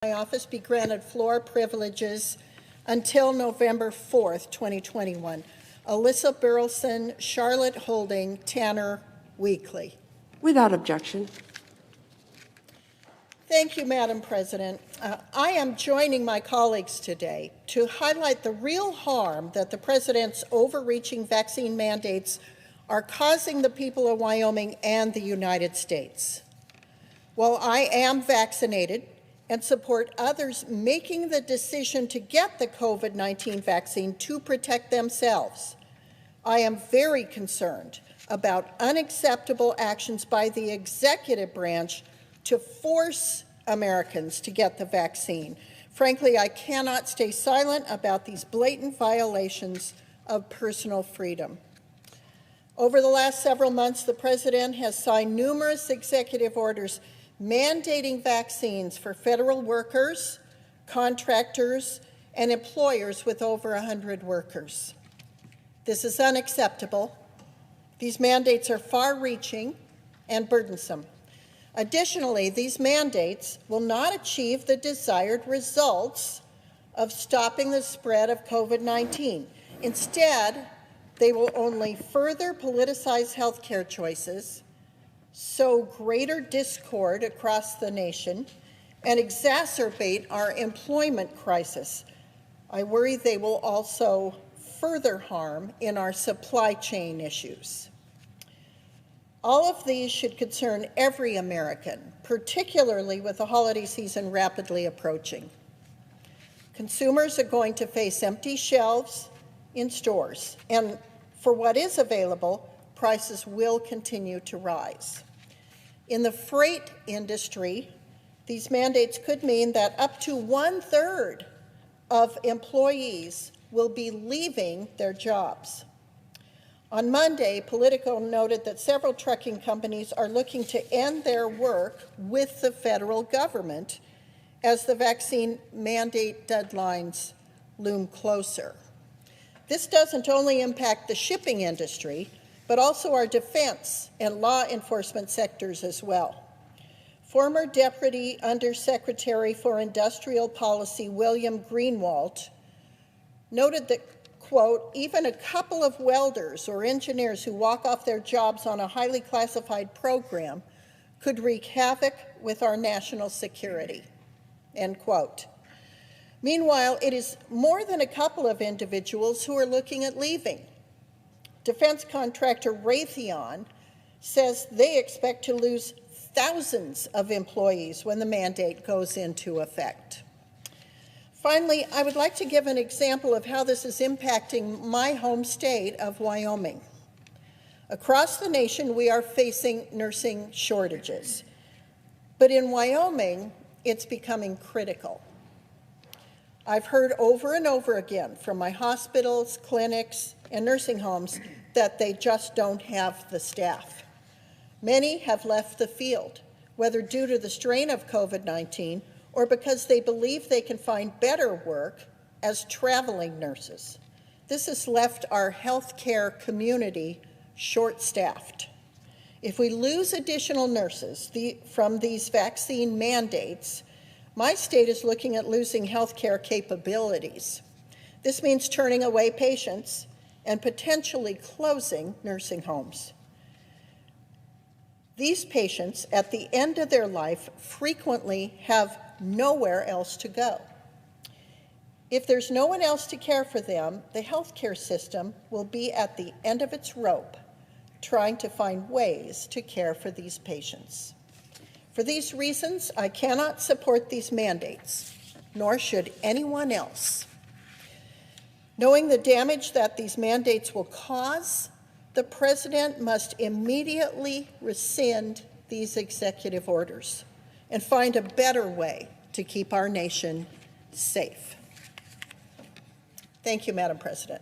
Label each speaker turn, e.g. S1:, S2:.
S1: my office be granted floor privileges until November 4th, 2021. Alyssa Burleson, Charlotte Holding, Tanner Weekly.
S2: Without objection.
S1: Thank you, Madam President. I am joining my colleagues today to highlight the real harm that the President's overreaching vaccine mandates are causing the people of Wyoming and the United States. While I am vaccinated and support others making the decision to get the COVID-19 vaccine to protect themselves, I am very concerned about unacceptable actions by the executive branch to force Americans to get the vaccine. Frankly, I cannot stay silent about these blatant violations of personal freedom. Over the last several months, the President has signed numerous executive orders mandating vaccines for federal workers, contractors, and employers with over 100 workers. This is unacceptable. These mandates are far-reaching and burdensome. Additionally, these mandates will not achieve the desired results of stopping the spread of COVID-19. Instead, they will only further politicize healthcare choices, sow greater discord across the nation, and exacerbate our employment crisis. I worry they will also further harm in our supply chain issues. All of these should concern every American, particularly with the holiday season rapidly approaching. Consumers are going to face empty shelves in stores, and for what is available, prices will continue to rise. In the freight industry, these mandates could mean that up to 1/3 of employees will be leaving their jobs. On Monday, Politico noted that several trucking companies are looking to end their work with the federal government as the vaccine mandate deadlines loom closer. This doesn't only impact the shipping industry, but also our defense and law enforcement sectors as well. Former Deputy Undersecretary for Industrial Policy William Greenwald noted that, quote, even a couple of welders or engineers who walk off their jobs on a highly classified program could wreak havoc with our national security, end quote. Meanwhile, it is more than a couple of individuals who are looking at leaving. Defense contractor Raytheon says they expect to lose thousands of employees when the mandate goes into effect. Finally, I would like to give an example of how this is impacting my home state of Wyoming. Across the nation, we are facing nursing shortages, but in Wyoming, it's becoming critical. I've heard over and over again from my hospitals, clinics, and nursing homes that they just don't have the staff. Many have left the field, whether due to the strain of COVID-19 or because they believe they can find better work as traveling nurses. This has left our healthcare community short-staffed. If we lose additional nurses from these vaccine mandates, my state is looking at losing healthcare capabilities. This means turning away patients and potentially closing nursing homes. These patients, at the end of their life, frequently have nowhere else to go. If there's no one else to care for them, the healthcare system will be at the end of its rope, trying to find ways to care for these patients. For these reasons, I cannot support these mandates, nor should anyone else. Knowing the damage that these mandates will cause, the President must immediately rescind these executive orders and find a better way to keep our nation safe. Thank you, Madam President.